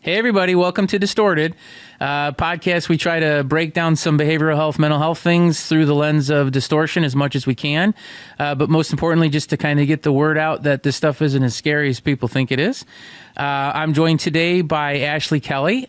Hey, everybody. Welcome to Distorted podcast. We try to break down some behavioral health, mental health things through the lens of distortion as much as we can. But most importantly, just to kind of get the word out that this stuff isn't as scary as people think it is. I'm joined today by Ashley Kelly.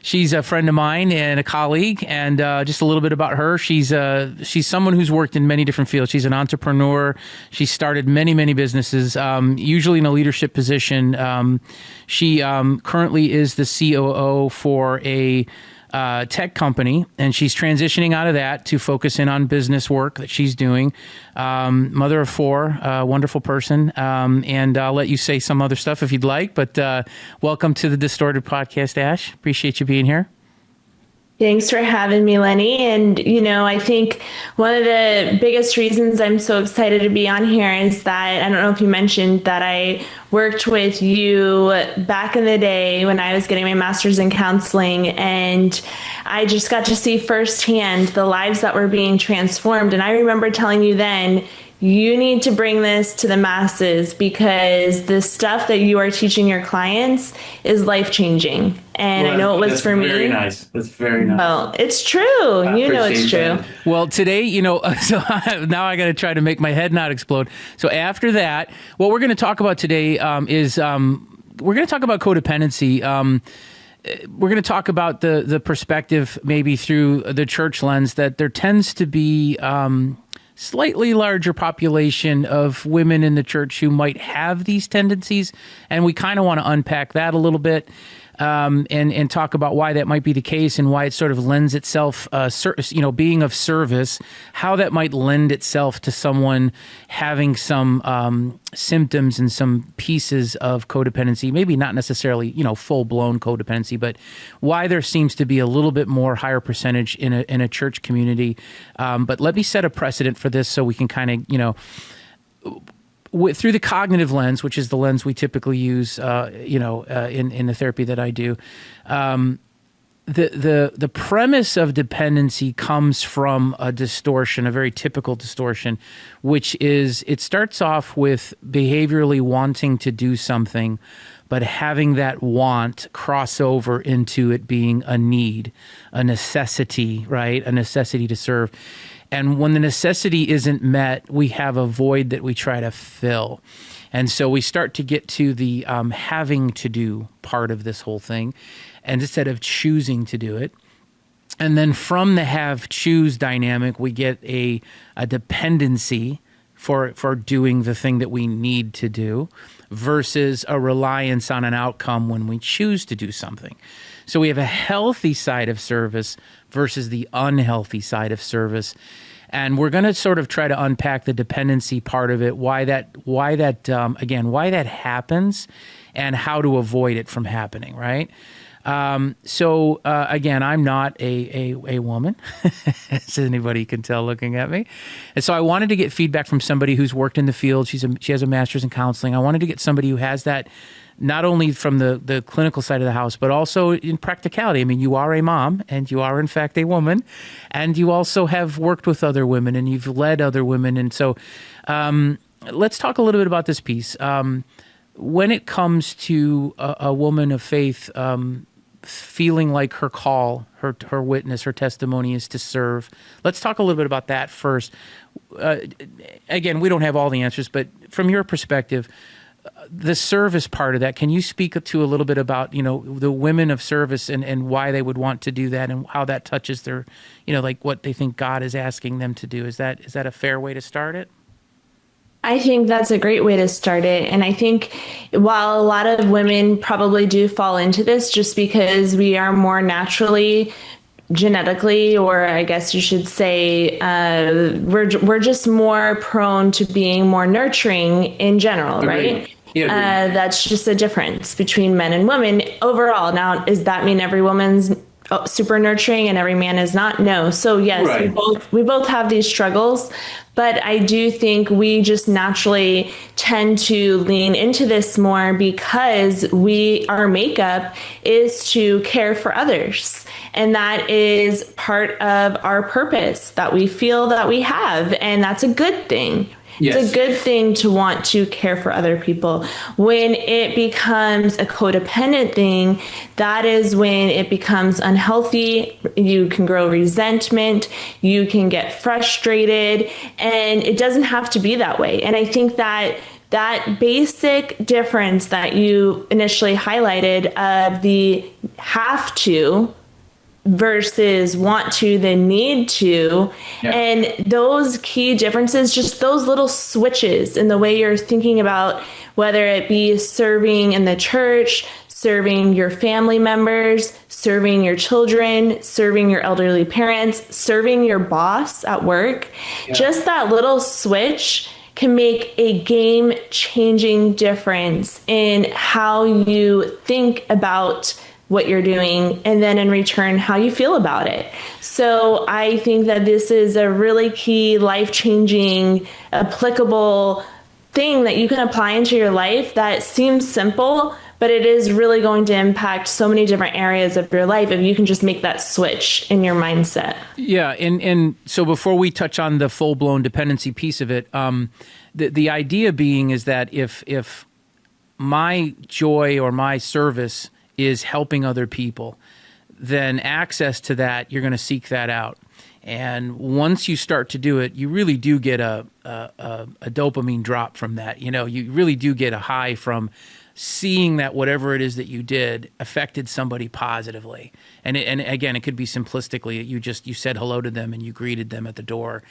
She's a friend of mine and a colleague, and just a little bit about her. She's someone who's worked in many different fields. She's an entrepreneur. She started many businesses, usually in a leadership position. She currently is the COO for a tech company, and she's transitioning out of that to focus in on business work that she's doing. Mother of four, wonderful person, and I'll let you say some other stuff if you'd like, but welcome to the Distorted Podcast, Ash. Appreciate you being here. Thanks for having me, Lenny. And, I think one of the biggest reasons I'm so excited to be on here is that, I don't know if you mentioned that I worked with you back in the day when I was getting my master's in counseling, and I just got to see firsthand the lives that were being transformed. And I remember telling you then, you need to bring this to the masses because the stuff that you are teaching your clients is life-changing. And I know it was for me. Very nice. That's very nice. Well, it's true. It's true. Well, today, so now I got to try to make my head not explode. So after that, what we're going to talk about today is we're going to talk about codependency. We're going to talk about the perspective maybe through the church lens that there tends to be slightly larger population of women in the church who might have these tendencies. And we kind of want to unpack that a little bit. And talk about why that might be the case and why it sort of lends itself, being of service, how that might lend itself to someone having some symptoms and some pieces of codependency, maybe not necessarily, full-blown codependency, but why there seems to be a little bit more higher percentage in a church community. But let me set a precedent for this so we can kind of, through the cognitive lens, which is the lens we typically use, in the therapy that I do, the premise of dependency comes from a distortion, a very typical distortion, which is it starts off with behaviorally wanting to do something, but having that want cross over into it being a need, a necessity, right? A necessity to serve. And when the necessity isn't met, we have a void that we try to fill. And so we start to get to the having to do part of this whole thing, and instead of choosing to do it. And then from the have-choose dynamic, we get a dependency for doing the thing that we need to do versus a reliance on an outcome when we choose to do something. So we have a healthy side of service versus the unhealthy side of service. And we're going to sort of try to unpack the dependency part of it, why that happens and how to avoid it from happening, right? Again, I'm not a woman, as anybody can tell looking at me. And so I wanted to get feedback from somebody who's worked in the field. She has a master's in counseling. I wanted to get somebody who has that not only from the clinical side of the house, but also in practicality. I mean, you are a mom, and you are, in fact, a woman, and you also have worked with other women, and you've led other women. And so let's talk a little bit about this piece. When it comes to a woman of faith feeling like her call, her witness, her testimony is to serve, let's talk a little bit about that first. Again, we don't have all the answers, but from your perspective, the service part of that, can you speak to a little bit about, the women of service and why they would want to do that and how that touches their, like what they think God is asking them to do? Is that a fair way to start it? I think that's a great way to start it. And I think while a lot of women probably do fall into this just because we are more naturally genetically, or I guess you should say, we're just more prone to being more nurturing in general, right? Yeah, that's just a difference between men and women overall. Now, does that mean every woman's super nurturing and every man is not? No. So yes, right. we both have these struggles, but I do think we just naturally tend to lean into this more because our makeup is to care for others. And that is part of our purpose that we feel that we have. And that's a good thing. It's a Yes. good thing to want to care for other people. When it becomes a codependent thing, that is when it becomes unhealthy. You can grow resentment, you can get frustrated, and it doesn't have to be that way. And I think that that basic difference that you initially highlighted of the have to versus want to then need to, Yeah. and those key differences, just those little switches in the way you're thinking about whether it be serving in the church, serving your family members, serving your children, serving your elderly parents, serving your boss at work. Just that little switch can make a game changing difference in how you think about what you're doing, and then in return, how you feel about it. So I think that this is a really key, life-changing, applicable thing that you can apply into your life that seems simple, but it is really going to impact so many different areas of your life if you can just make that switch in your mindset. Yeah, and so before we touch on the full-blown dependency piece of it, the idea being is that if my joy or my service is helping other people, then access to that, you're going to seek that out. And once you start to do it, you really do get a dopamine drop from that. You really do get a high from seeing that whatever it is that you did affected somebody positively. And again, it could be simplistically, you said hello to them and you greeted them at the door.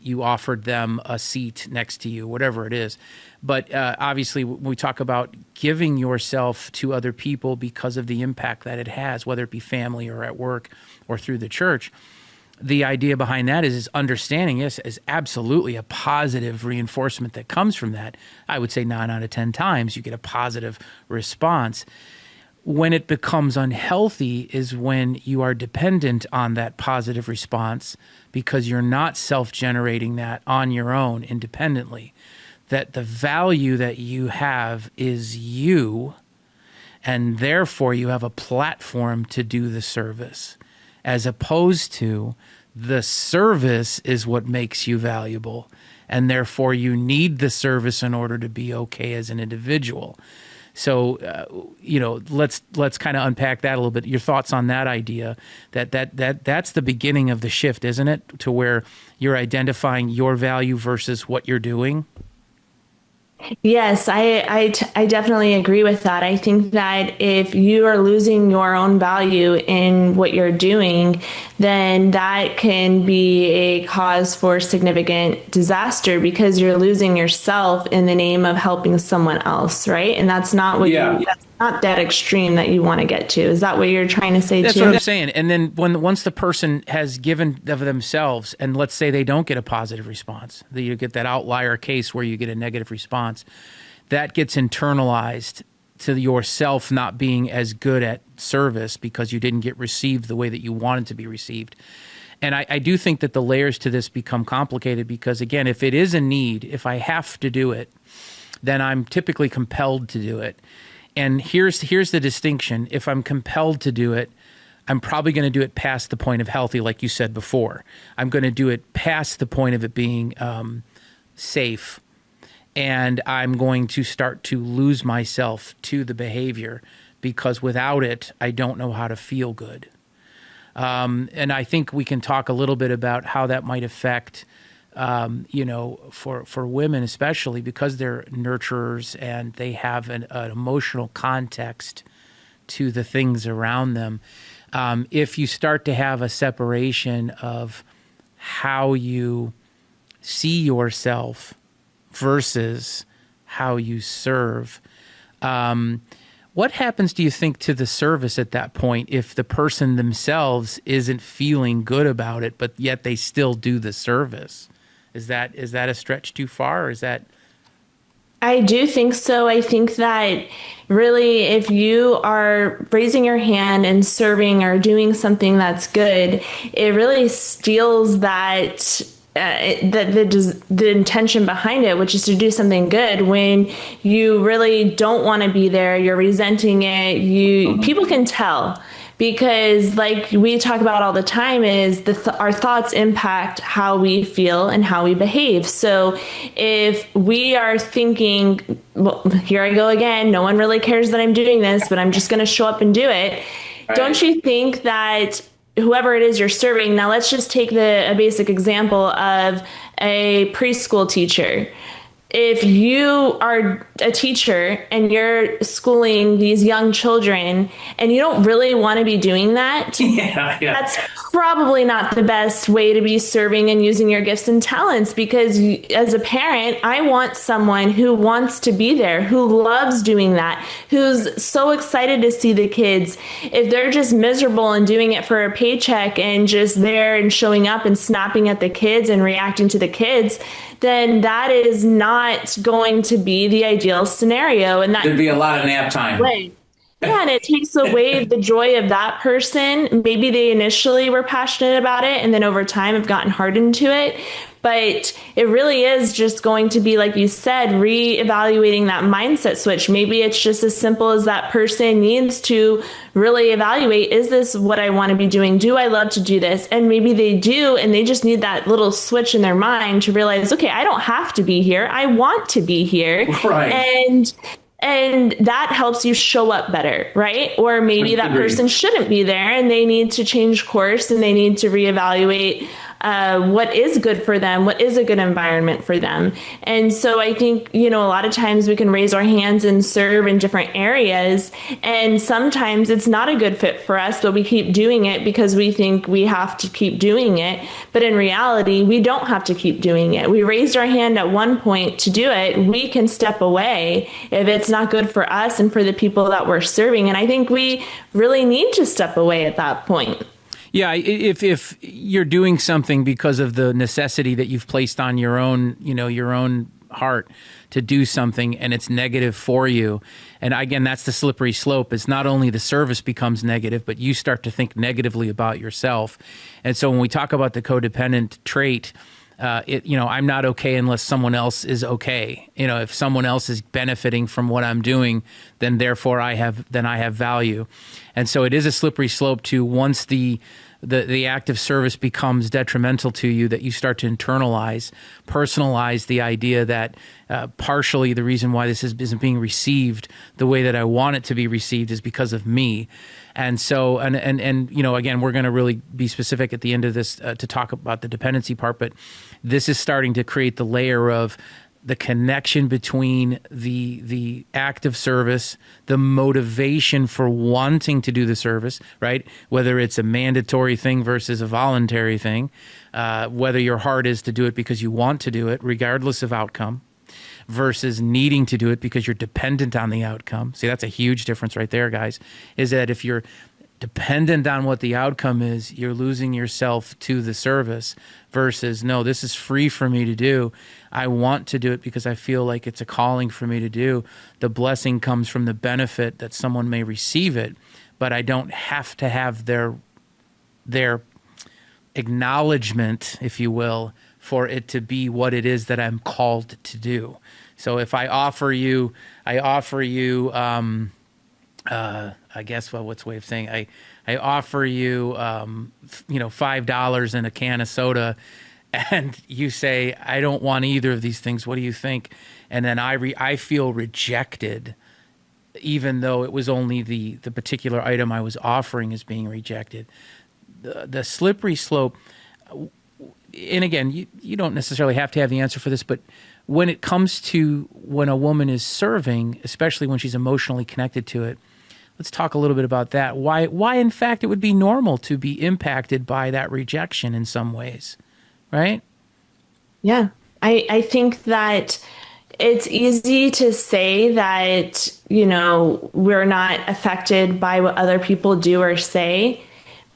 You offered them a seat next to you, whatever it is. But obviously, when we talk about giving yourself to other people because of the impact that it has, whether it be family or at work or through the church, the idea behind that is understanding this is absolutely a positive reinforcement that comes from that. I would say 9 out of 10 times you get a positive response. When it becomes unhealthy is when you are dependent on that positive response because you're not self-generating that on your own independently. That the value that you have is you, and therefore you have a platform to do the service, as opposed to the service is what makes you valuable, and therefore you need the service in order to be okay as an individual. So, let's kind of unpack that a little bit. Your thoughts on that idea, that's the beginning of the shift, isn't it? To where you're identifying your value versus what you're doing. Yes, I definitely agree with that. I think that if you are losing your own value in what you're doing, then that can be a cause for significant disaster because you're losing yourself in the name of helping someone else, right? And that's not what that's not that extreme that you want to get to. Is that what you're trying to say? That's too? what I'm saying. And then once the person has given of themselves, and let's say they don't get a positive response, that you get that outlier case where you get a negative response, that gets internalized to yourself not being as good at service because you didn't get received the way that you wanted to be received. And I do think that the layers to this become complicated because, again, if it is a need, if I have to do it, then I'm typically compelled to do it. And here's the distinction. If I'm compelled to do it, I'm probably going to do it past the point of healthy, like you said before. I'm going to do it past the point of it being safe. And I'm going to start to lose myself to the behavior because without it, I don't know how to feel good. And I think we can talk a little bit about how that might affect for women especially because they're nurturers and they have an emotional context to the things around them. If you start to have a separation of how you see yourself versus how you serve, what happens, do you think, to the service at that point if the person themselves isn't feeling good about it, but yet they still do the service? Is that a stretch too far, or is that? I do think so. I think that really, if you are raising your hand and serving or doing something that's good, it really steals that the intention behind it, which is to do something good. When you really don't want to be there, you're resenting it. People can tell because like we talk about all the time is our thoughts impact how we feel and how we behave. So if we are thinking, well, here I go again, no one really cares that I'm doing this, but I'm just going to show up and do it. Right. Don't you think that whoever it is you're serving, now let's just take a basic example of a preschool teacher. If you are a teacher and you're schooling these young children and you don't really want to be doing that, that's probably not the best way to be serving and using your gifts and talents, because as a parent, I want someone who wants to be there, who loves doing that, who's so excited to see the kids. If they're just miserable and doing it for a paycheck and just there and showing up and snapping at the kids and reacting to the kids, then that is not going to be the ideal scenario. And that there'd be a lot of nap time. Right. Yeah, and it takes away the joy of that person. Maybe they initially were passionate about it and then over time have gotten hardened to it. But it really is just going to be, like you said, reevaluating that mindset switch. Maybe it's just as simple as that person needs to really evaluate, is this what I want to be doing? Do I love to do this? And maybe they do, and they just need that little switch in their mind to realize, okay, I don't have to be here. I want to be here. Right. And that helps you show up better, right? Or maybe that person shouldn't be there and they need to change course and they need to reevaluate what is good for them, what is a good environment for them. And so I think, a lot of times we can raise our hands and serve in different areas. And sometimes it's not a good fit for us, but we keep doing it because we think we have to keep doing it. But in reality, we don't have to keep doing it. We raised our hand at one point to do it. We can step away if it's not good for us and for the people that we're serving. And I think we really need to step away at that point. Yeah, if you're doing something because of the necessity that you've placed on your own, your own heart to do something, and it's negative for you, and again, that's the slippery slope. It's not only the service becomes negative, but you start to think negatively about yourself. And so when we talk about the codependent trait, I'm not okay unless someone else is okay. If someone else is benefiting from what I'm doing, then therefore I have value. And so it is a slippery slope to once the act of service becomes detrimental to you, that you start to internalize, personalize the idea that partially the reason why this isn't being received the way that I want it to be received is because of me. And so, and again, we're going to really be specific at the end of this to talk about the dependency part, but this is starting to create the layer of the connection between the act of service, the motivation for wanting to do the service, right? Whether it's a mandatory thing versus a voluntary thing, whether your heart is to do it because you want to do it, regardless of outcome, versus needing to do it because you're dependent on the outcome. See, that's a huge difference right there, guys, is that if you're dependent on what the outcome is, you're losing yourself to the service versus, no, this is free for me to do. I want to do it because I feel like it's a calling for me to do. The blessing comes from the benefit that someone may receive it, but I don't have to have their acknowledgement, if you will, for it to be what it is that I'm called to do. So if I offer you, I guess, well, what's the way of saying, I offer you, $5 and a can of soda, and you say, I don't want either of these things. What do you think? And then I feel rejected, even though it was only the particular item I was offering is being rejected. The slippery slope, and again, you don't necessarily have to have the answer for this, but when it comes to when a woman is serving, especially when she's emotionally connected to it, let's talk a little bit about that. Why in fact, it would be normal to be impacted by that rejection in some ways, right? Yeah, I think that it's easy to say that, we're not affected by what other people do or say,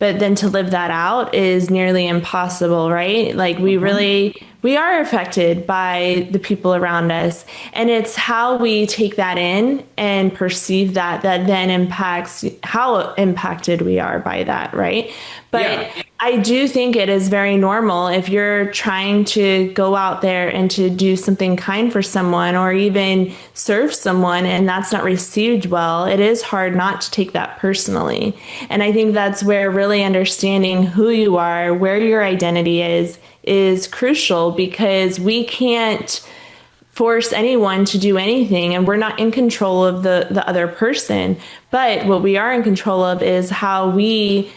but then to live that out is nearly impossible, right? Like we really we are affected by the people around us. And it's how we take that in and perceive that then impacts how impacted we are by that, right? But I do think it is very normal if you're trying to go out there and to do something kind for someone or even serve someone and that's not received well, it is hard not to take that personally. And I think that's where really understanding who you are, where your identity is crucial, because we can't force anyone to do anything and we're not in control of the other person. But what we are in control of is how we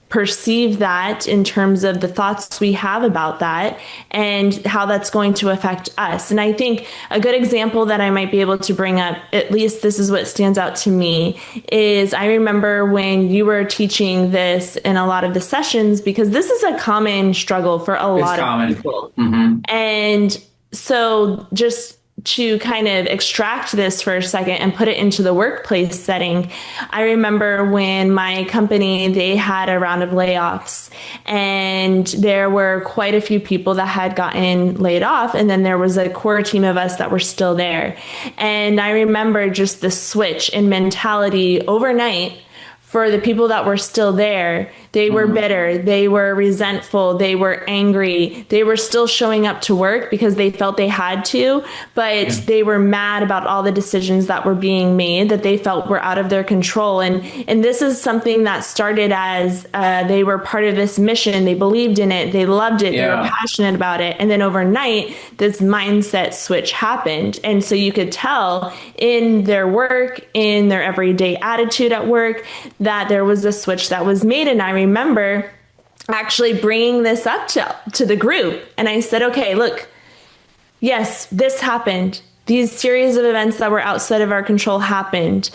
perceive that in terms of the thoughts we have about that and how that's going to affect us. And I think a good example that I might be able to bring up, at least this is what stands out to me, is I remember when you were teaching this in a lot of the sessions, because this is a common struggle for a lot of people. Mm-hmm. And so just to kind of extract this for a second and put it into the workplace setting, I remember when my company, they had a round of layoffs and there were quite a few people that had gotten laid off. And then there was a core team of us that were still there. And I remember just the switch in mentality overnight for the people that were still there. They were bitter, they were resentful, they were angry, they were still showing up to work because they felt they had to, but they were mad about all the decisions that were being made that they felt were out of their control. And this is something that started as they were part of this mission, they believed in it, they loved it, they were passionate about it. And then overnight, this mindset switch happened. And so you could tell in their work, in their everyday attitude at work, that there was a switch that was made. And I remember actually bringing this up to the group. And I said, okay, look, yes, this happened. These series of events that were outside of our control happened.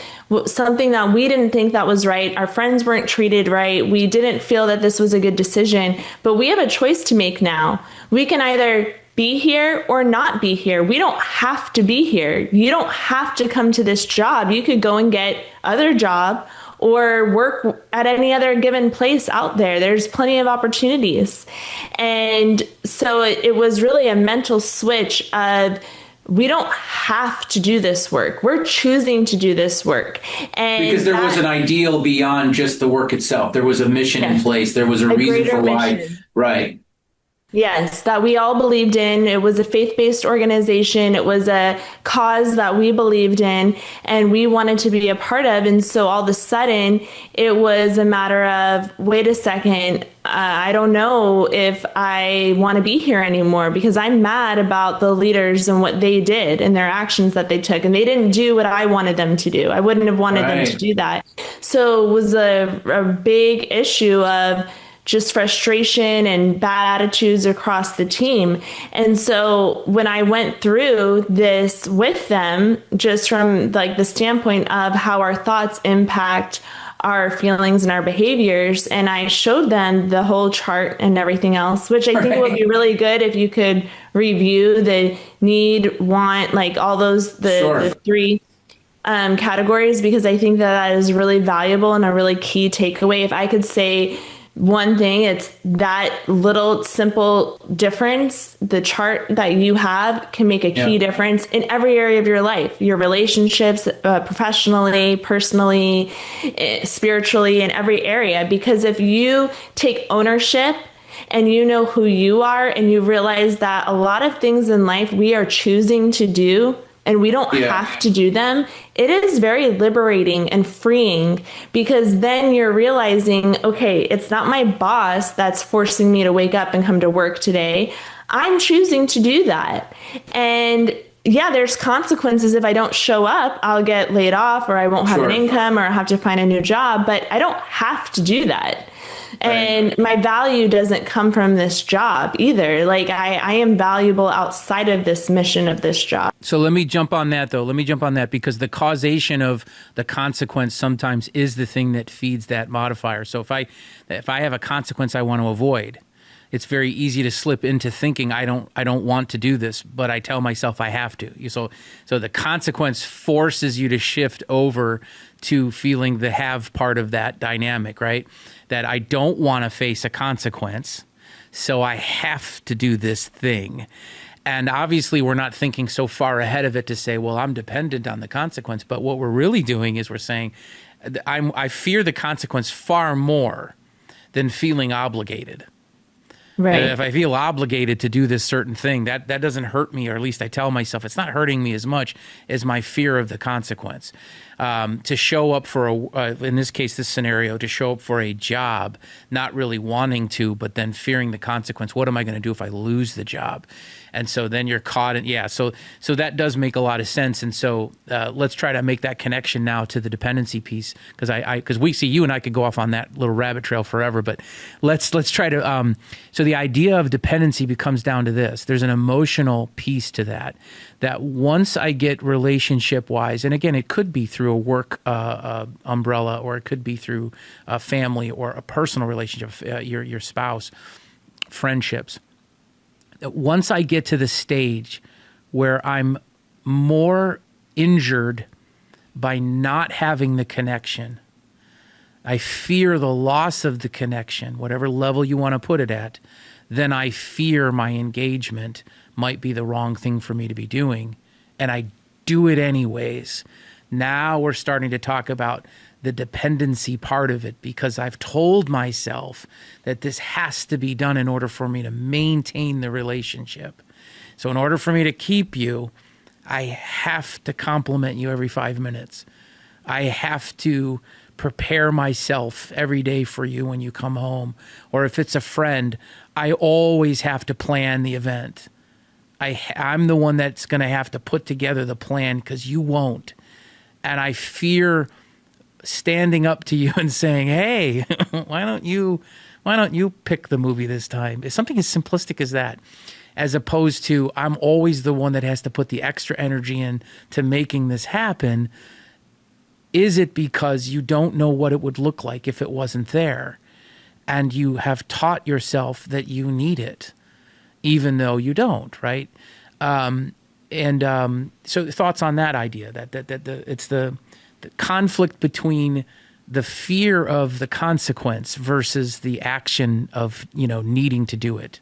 Something that we didn't think that was right. Our friends weren't treated right. We didn't feel that this was a good decision, but we have a choice to make now. We can either be here or not be here. We don't have to be here. You don't have to come to this job. You could go and get other job or work at any other given place out there. There's plenty of opportunities. And so it was really a mental switch of, we don't have to do this work. We're choosing to do this work. And because there was an ideal beyond just the work itself. There was a mission in place. There was a reason for why. Right. Yes, that we all believed in. It was a faith-based organization. It was a cause that we believed in and we wanted to be a part of. And so all of a sudden, it was a matter of, wait a second, I don't know if I want to be here anymore because I'm mad about the leaders and what they did and their actions that they took. And they didn't do what I wanted them to do. I wouldn't have wanted them to do that. So it was a big issue of just frustration and bad attitudes across the team. And so when I went through this with them, just from like the standpoint of how our thoughts impact our feelings and our behaviors, and I showed them the whole chart and everything else, which I think would be really good if you could review the need, want, like all those, the three categories, because I think that is really valuable and a really key takeaway. If I could say one thing, it's that little simple difference. The chart that you have can make a key difference in every area of your life, your relationships, professionally, personally, spiritually, in every area. Because if you take ownership and you know who you are and you realize that a lot of things in life we are choosing to do and we don't have to do them, it is very liberating and freeing, because then you're realizing, okay, it's not my boss that's forcing me to wake up and come to work today. I'm choosing to do that. And yeah, there's consequences. If I don't show up, I'll get laid off or I won't have an income or I'll have to find a new job, but I don't have to do that. And my value doesn't come from this job either. Like I am valuable outside of this mission of this job. So let me jump on that though. Let me jump on that because the causation of the consequence sometimes is the thing that feeds that modifier. So if I have a consequence I want to avoid, it's very easy to slip into thinking I don't want to do this, but I tell myself I have to. So the consequence forces you to shift over to feeling the have part of that dynamic, right? That I don't want to face a consequence. so I have to do this thing. And obviously, we're not thinking so far ahead of it to say, well, I'm dependent on the consequence. But what we're really doing is we're saying, I fear the consequence far more than feeling obligated. Right. If I feel obligated to do this certain thing, that doesn't hurt me, or at least I tell myself it's not hurting me as much as my fear of the consequence. To show up for in this case, this scenario, to show up for a job, not really wanting to, but then fearing the consequence. What am I going to do if I lose the job? And so then you're caught in, so that does make a lot of sense. And so let's try to make that connection now to the dependency piece, because we see, you and I could go off on that little rabbit trail forever, but let's try to, so the idea of dependency becomes down to this. There's an emotional piece to that once I get relationship wise, and again, it could be through a work umbrella, or it could be through a family or a personal relationship, your spouse, friendships. Once I get to the stage where I'm more injured by not having the connection, I fear the loss of the connection, whatever level you want to put it at, then I fear my engagement might be the wrong thing for me to be doing, and I do it anyways. Now we're starting to talk about the dependency part of it, because I've told myself that this has to be done in order for me to maintain the relationship. So in order for me to keep you, I have to compliment you every 5 minutes. I have to prepare myself every day for you when you come home. Or if it's a friend, I always have to plan the event. I'm the one that's going to have to put together the plan, because you won't. And I fear standing up to you and saying, hey, why don't you pick the movie this time? It's something as simplistic as that, as opposed to I'm always the one that has to put the extra energy in to making this happen. Is it because you don't know what it would look like if it wasn't there, and you have taught yourself that you need it, even though you don't, right? So thoughts on that idea, that it's the conflict between the fear of the consequence versus the action of, needing to do it.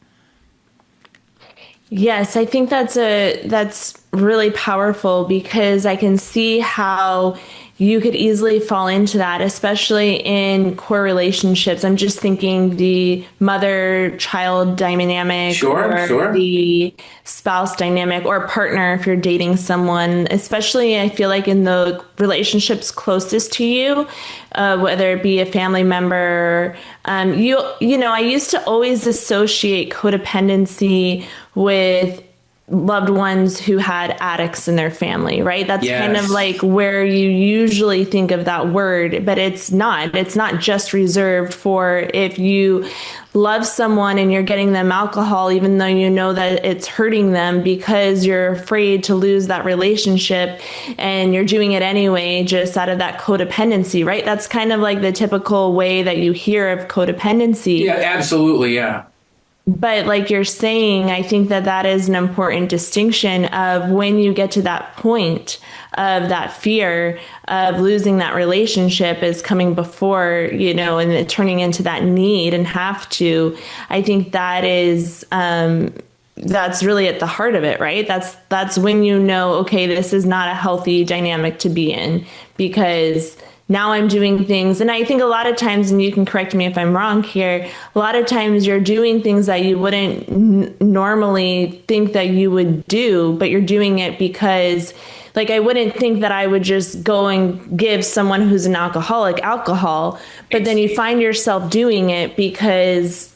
Yes, I think that's really powerful, because I can see how you could easily fall into that, especially in core relationships. I'm just thinking the mother-child dynamic, or the spouse dynamic, or partner if you're dating someone. Especially, I feel like in the relationships closest to you, whether it be a family member. I used to always associate codependency with loved ones who had addicts in their family, right? That's kind of like where you usually think of that word, but it's not just reserved for if you love someone and you're getting them alcohol, even though you know that it's hurting them, because you're afraid to lose that relationship, and you're doing it anyway, just out of that codependency, right? That's kind of like the typical way that you hear of codependency. Yeah, absolutely. Yeah. But like you're saying, I think that is an important distinction of when you get to that point of that fear of losing that relationship is coming before, and it turning into that need and have to. I think that is, that's really at the heart of it, right? That's when okay, this is not a healthy dynamic to be in, because now I'm doing things. And I think a lot of times, and you can correct me if I'm wrong here, a lot of times you're doing things that you wouldn't normally think that you would do, but you're doing it because, like, I wouldn't think that I would just go and give someone who's an alcoholic alcohol, but then you find yourself doing it because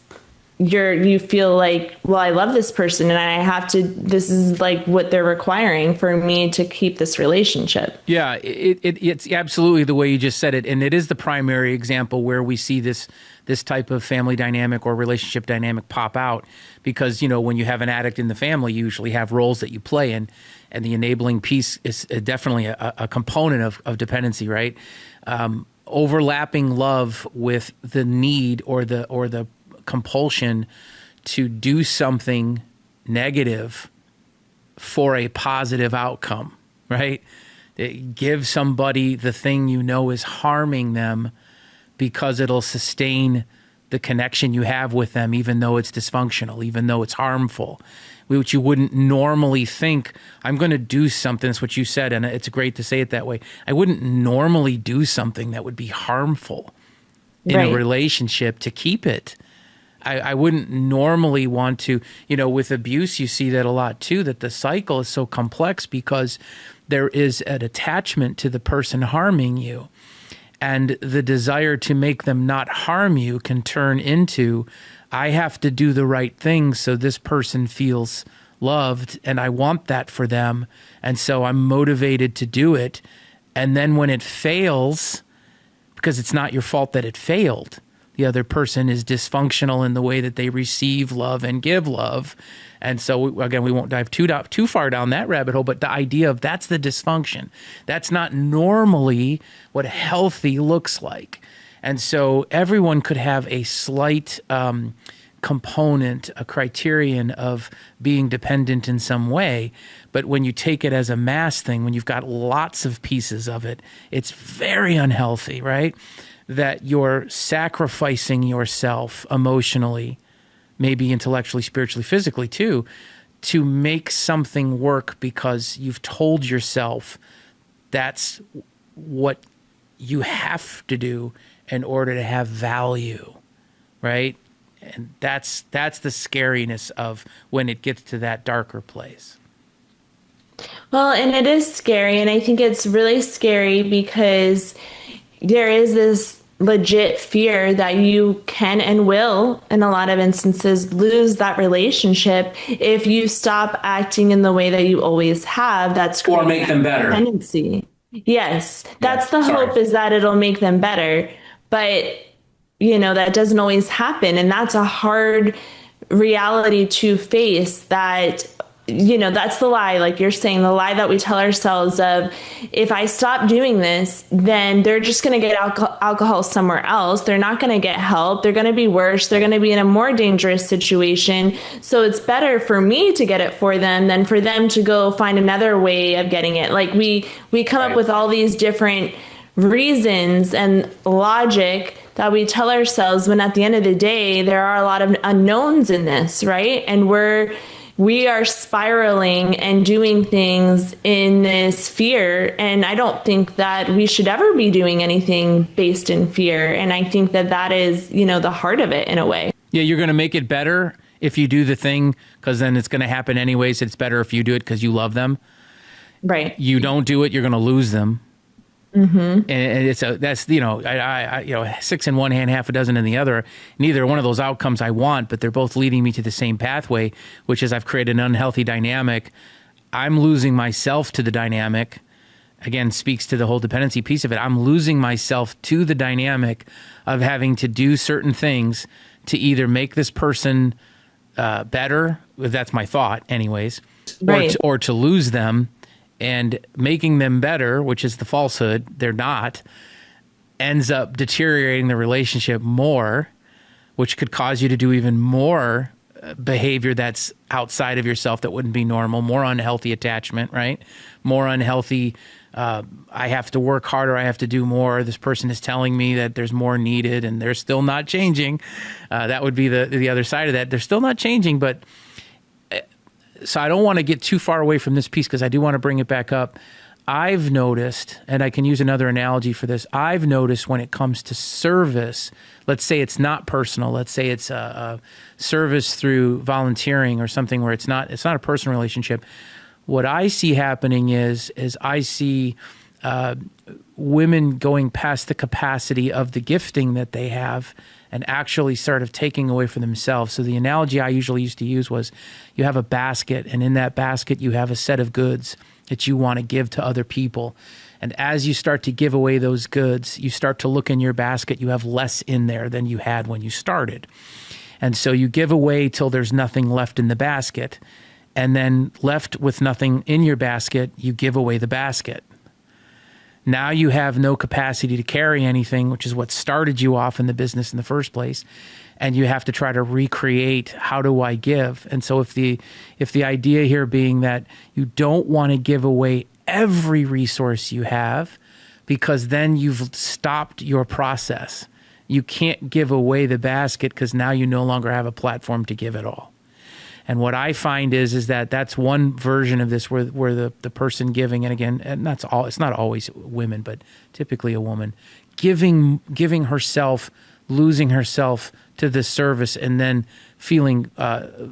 you feel like, well, I love this person and I have to, this is like what they're requiring for me to keep this relationship. Yeah, it's absolutely the way you just said it. And it is the primary example where we see this type of family dynamic or relationship dynamic pop out, because, when you have an addict in the family, you usually have roles that you play in, and the enabling piece is definitely a component of dependency, right? Overlapping love with the need or the compulsion to do something negative for a positive outcome, right? Give somebody the thing is harming them because it'll sustain the connection you have with them, even though it's dysfunctional, even though it's harmful, which you wouldn't normally think. I'm going to do something. That's what you said, and it's great to say it that way. I wouldn't normally do something that would be harmful in a relationship to keep it. I wouldn't normally want to, with abuse, you see that a lot too, that the cycle is so complex because there is an attachment to the person harming you. And the desire to make them not harm you can turn into, I have to do the right thing so this person feels loved, and I want that for them. And so I'm motivated to do it. And then when it fails, because it's not your fault that it failed, the other person is dysfunctional in the way that they receive love and give love. And so, again, we won't dive too far down that rabbit hole, but the idea of that's the dysfunction. That's not normally what healthy looks like. And so everyone could have a slight component, a criterion of being dependent in some way. But when you take it as a mass thing, when you've got lots of pieces of it, it's very unhealthy, right? That you're sacrificing yourself emotionally, maybe intellectually, spiritually, physically too, to make something work because you've told yourself that's what you have to do in order to have value, right? And that's the scariness of when it gets to that darker place. Well, and it is scary, and I think it's really scary because there is this legit fear that you can and will, in a lot of instances, lose that relationship if you stop acting in the way that you always have. That's or make them better. Tendency. Yes, that's the hope, is that it'll make them better. But, that doesn't always happen. And that's a hard reality to face, that that's the lie, like you're saying, the lie that we tell ourselves of, if I stop doing this, then they're just going to get alcohol somewhere else. They're not going to get help. They're going to be worse. They're going to be in a more dangerous situation. So it's better for me to get it for them than for them to go find another way of getting it. Like we come up with all these different reasons and logic that we tell ourselves, when at the end of the day, there are a lot of unknowns in this, right? And we are spiraling and doing things in this fear. And I don't think that we should ever be doing anything based in fear. And I think that is, the heart of it in a way. Yeah, you're going to make it better if you do the thing, because then it's going to happen anyways. It's better if you do it because you love them. Right. You don't do it, you're going to lose them. Mm-hmm. And that's 6 in one hand, half a dozen in the other. Neither one of those outcomes I want, but they're both leading me to the same pathway, which is I've created an unhealthy dynamic. I'm losing myself to the dynamic. Again, speaks to the whole dependency piece of it. I'm losing myself to the dynamic of having to do certain things to either make this person better. That's my thought anyways, right. or to lose them. And making them better, which is the falsehood, they're not, ends up deteriorating the relationship more, which could cause you to do even more behavior that's outside of yourself that wouldn't be normal, more unhealthy attachment, right? More unhealthy, I have to work harder, I have to do more. This person is telling me that there's more needed and they're still not changing. That would be the other side of that. They're still not changing, but... So I don't want to get too far away from this piece because I do want to bring it back up. I've noticed, and I can use another analogy for this, I've noticed when it comes to service, let's say it's not personal, let's say it's a service through volunteering or something where it's not a personal relationship. What I see happening is I see women going past the capacity of the gifting that they have and actually sort of taking away from themselves. So the analogy I usually used to use was you have a basket, and in that basket you have a set of goods that you want to give to other people. And as you start to give away those goods, you start to look in your basket, you have less in there than you had when you started. And so you give away till there's nothing left in the basket. And then left with nothing in your basket, you give away the basket. Now you have no capacity to carry anything, which is what started you off in the business in the first place. And you have to try to recreate, how do I give? And so if the idea here being that you don't want to give away every resource you have, because then you've stopped your process. you can't give away the basket because now you no longer have a platform to give it all. And what I find is that that's one version of this where the person giving, and again, and that's all, it's not always women, but typically a woman, giving herself, losing herself to the service, and then feeling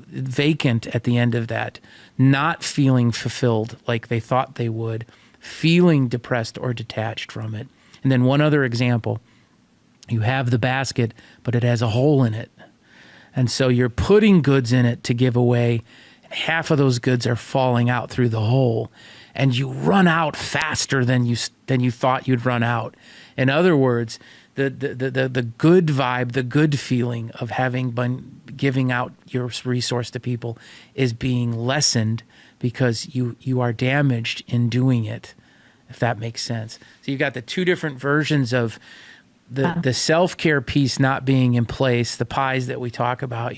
vacant at the end of that, not feeling fulfilled like they thought they would, feeling depressed or detached from it. And then one other example, you have the basket, but it has a hole in it. And so you're putting goods in it to give away. Half of those goods are falling out through the hole, and you run out faster than you thought you'd run out. In other words, the good vibe, the good feeling of having been giving out your resource to people is being lessened because you are damaged in doing it, if that makes sense. So you've got the two different versions of the self-care piece not being in place, the pies that we talk about,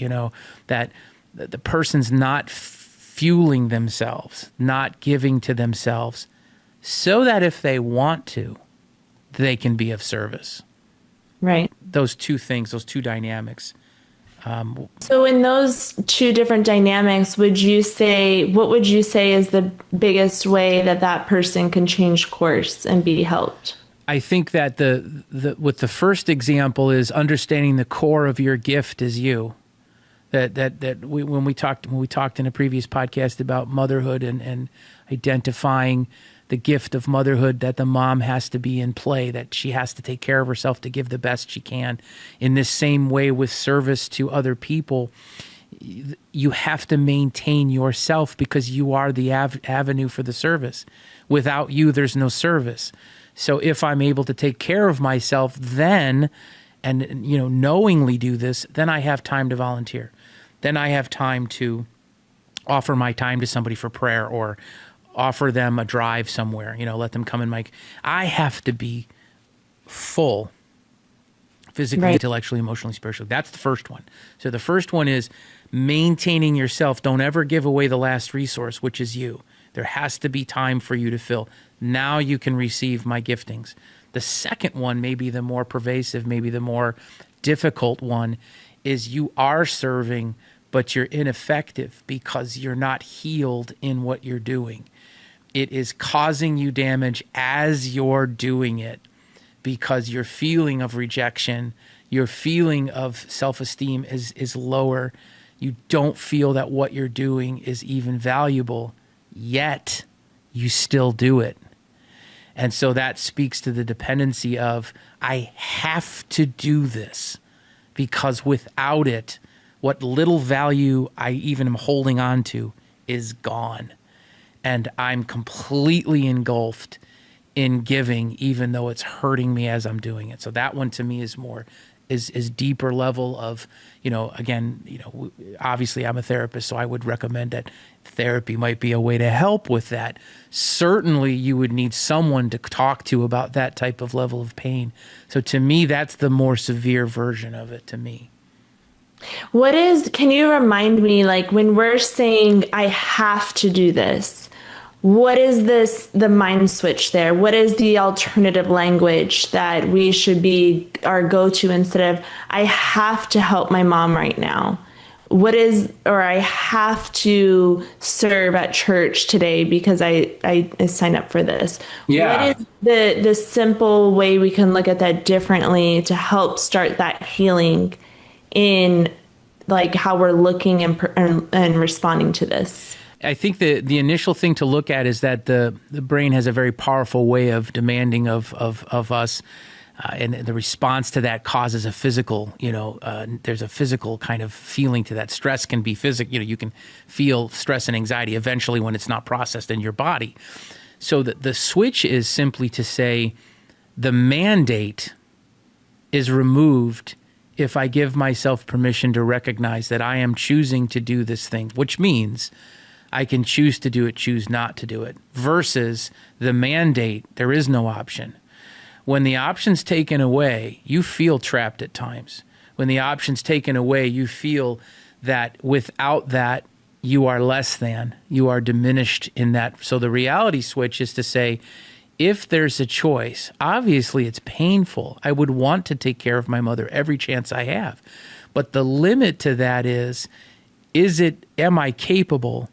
that the person's not fueling themselves, not giving to themselves, so that if they want to, they can be of service. Right. Those two things, those two dynamics. So in those two different dynamics, what would you say is the biggest way that person can change course and be helped? I think that with the first example is understanding the core of your gift is you. When we talked in a previous podcast about motherhood and identifying the gift of motherhood, that the mom has to be in play, that she has to take care of herself to give the best she can. In this same way with service to other people, you have to maintain yourself because you are the avenue for the service. Without you, there's no service. So if I'm able to take care of myself then, and knowingly do this, then I have time to volunteer. Then I have time to offer my time to somebody for prayer or offer them a drive somewhere, let them come in I have to be full physically, right, intellectually, emotionally, spiritually. That's the first one. So the first one is maintaining yourself. Don't ever give away the last resource, which is you. There has to be time for you to fill. Now you can receive my giftings. The second one, maybe the more pervasive, maybe the more difficult one, is you are serving, but you're ineffective because you're not healed in what you're doing. It is causing you damage as you're doing it because your feeling of rejection, your feeling of self-esteem is lower. You don't feel that what you're doing is even valuable, yet you still do it. And so that speaks to the dependency of, I have to do this because without it, what little value I even am holding on to is gone. And I'm completely engulfed in giving, even though it's hurting me as I'm doing it. So that one to me is more, is deeper level of, obviously I'm a therapist, so I would recommend that therapy might be a way to help with that. Certainly you would need someone to talk to about that type of level of pain. So to me, that's the more severe version of it to me. Can you remind me, when we're saying I have to do this, what is the mind switch there? What is the alternative language that we should be our go-to instead of I have to help my mom right now? Or I have to serve at church today because I signed up for this. Yeah. What is the simple way we can look at that differently to help start that healing in how we're looking and responding to this? I think the initial thing to look at is that the brain has a very powerful way of demanding of us, and the response to that causes a physical, there's a physical kind of feeling to that. Stress can be physical, you can feel stress and anxiety eventually when it's not processed in your body. So the switch is simply to say the mandate is removed if I give myself permission to recognize that I am choosing to do this thing, which means I can choose to do it, choose not to do it, versus the mandate, there is no option. When the option's taken away, you feel trapped at times. When the option's taken away, you feel that without that, you are less than, you are diminished in that. So the reality switch is to say, if there's a choice, obviously it's painful. I would want to take care of my mother every chance I have. But the limit to that is am I capable?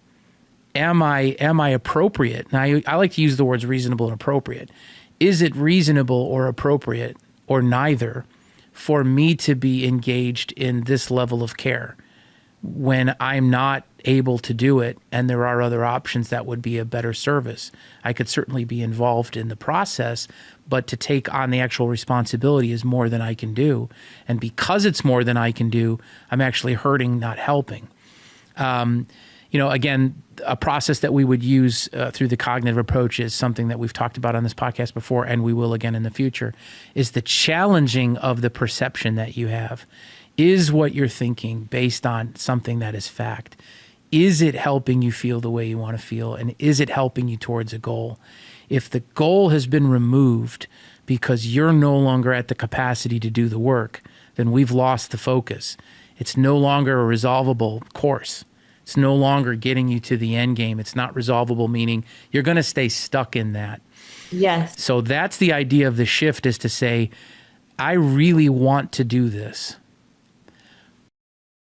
Am I appropriate? Now, I like to use the words reasonable and appropriate. Is it reasonable or appropriate or neither for me to be engaged in this level of care when I'm not able to do it and there are other options that would be a better service? I could certainly be involved in the process, but to take on the actual responsibility is more than I can do. And because it's more than I can do, I'm actually hurting, not helping. Again, a process that we would use through the cognitive approach is something that we've talked about on this podcast before, and we will again in the future, is the challenging of the perception that you have. Is what you're thinking based on something that is fact? Is it helping you feel the way you want to feel? And is it helping you towards a goal? If the goal has been removed because you're no longer at the capacity to do the work, then we've lost the focus. It's no longer a resolvable course. It's no longer getting you to the end game. It's not resolvable, meaning you're going to stay stuck in that. Yes. So that's the idea of the shift, is to say, I really want to do this.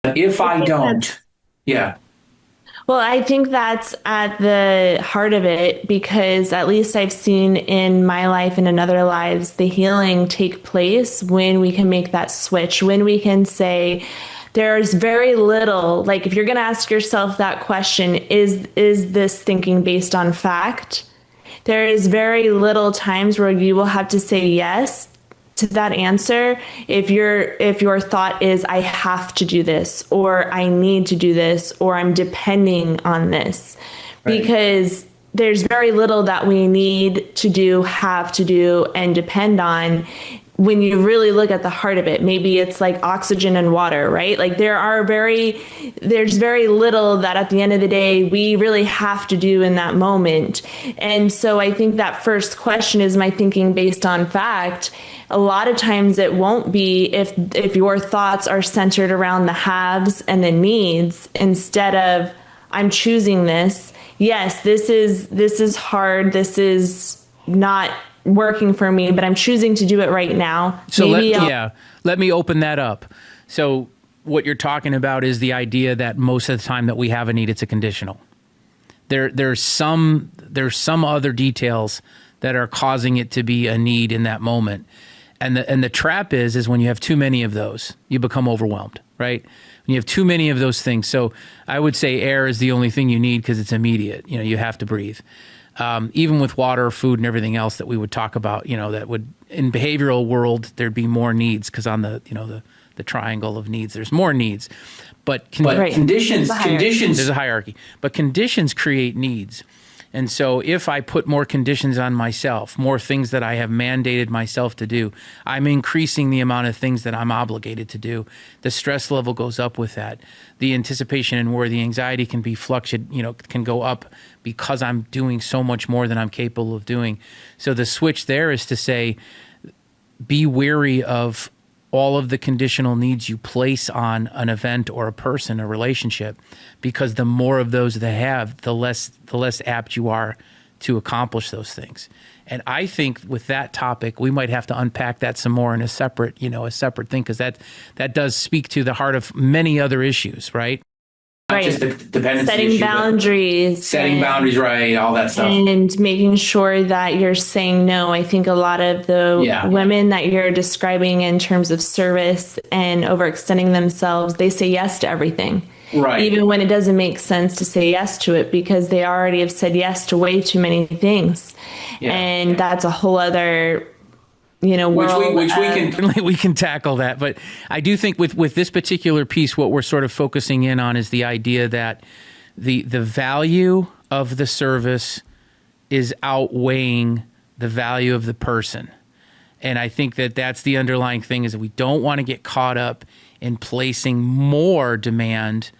If I don't, yeah. Well, I think that's at the heart of it, because at least I've seen in my life and in other lives, the healing take place when we can make that switch, when we can say, there's very little, like if you're going to ask yourself that question, is this thinking based on fact? There is very little times where you will have to say yes to that answer if your thought is, I have to do this, or I need to do this, or I'm depending on this. Right. Because there's very little that we need to do, have to do, and depend on. When you really look at the heart of it, maybe it's like oxygen and water, right? Like there's very little that at the end of the day, we really have to do in that moment. And so I think that first question, is my thinking based on fact? A lot of times it won't be if your thoughts are centered around the haves and the needs, instead of, I'm choosing this. Yes, this is hard. This is not working for me, but I'm choosing to do it right now. So let me open that up. So what you're talking about is the idea that most of the time that we have a need, it's a conditional. There's some other details that are causing it to be a need in that moment. And the trap is when you have too many of those, you become overwhelmed, right? When you have too many of those things. So I would say air is the only thing you need because it's immediate. You have to breathe. Even with water, food, and everything else that we would talk about, that would, in behavioral world, there'd be more needs, because on the triangle of needs, there's more needs. But conditions, there's a hierarchy. But conditions create needs. And so if I put more conditions on myself, more things that I have mandated myself to do, I'm increasing the amount of things that I'm obligated to do. The stress level goes up with that. The anticipation and worry, the anxiety can be can go up because I'm doing so much more than I'm capable of doing. So the switch there is to say, be wary of all of the conditional needs you place on an event or a person, a relationship, because the more of those they have, the less apt you are to accomplish those things. And I think with that topic, we might have to unpack that some more in a separate thing, because that does speak to the heart of many other issues, right? Not just the dependency setting issue, boundaries, boundaries, right? All that stuff, and making sure that you're saying no. I think a lot of the women that you're describing in terms of service and overextending themselves, they say yes to everything, right? Even when it doesn't make sense to say yes to it, because they already have said yes to way too many things, and that's a whole other. World, we can tackle that. But I do think with this particular piece, what we're sort of focusing in on is the idea that the value of the service is outweighing the value of the person. And I think that's the underlying thing, is that we don't want to get caught up in placing more demand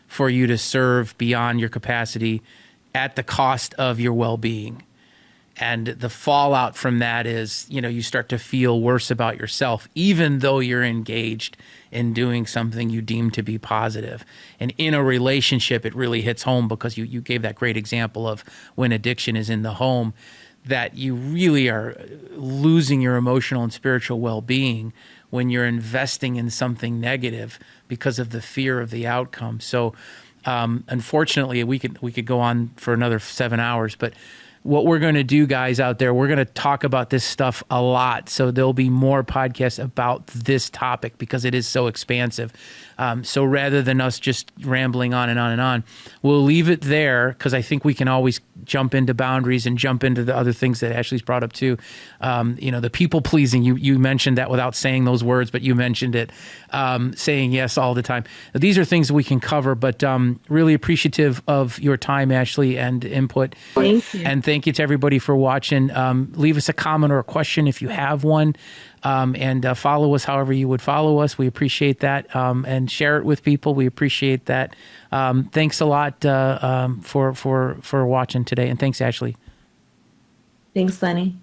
for you to serve beyond your capacity at the cost of your well-being. And the fallout from that is, you start to feel worse about yourself, even though you're engaged in doing something you deem to be positive. And in a relationship, it really hits home, because you gave that great example of when addiction is in the home. that you really are losing your emotional and spiritual well-being when you're investing in something negative because of the fear of the outcome. So unfortunately, we could go on for another 7 hours, but what we're going to do, guys out there, we're going to talk about this stuff a lot. So there'll be more podcasts about this topic because it is so expansive. So rather than us just rambling on and on and on, we'll leave it there because I think we can always jump into boundaries and jump into the other things that Ashley's brought up too. The people pleasing, you mentioned that without saying those words, but you mentioned it, saying yes all the time. These are things that we can cover, but really appreciative of your time, Ashley, and input. Thank you. And thank you to everybody for watching. Leave us a comment or a question if you have one. And follow us however you would follow us. We appreciate that. And share it with people. We appreciate that. Thanks a lot for watching today. And thanks, Ashley. Thanks, Lenny.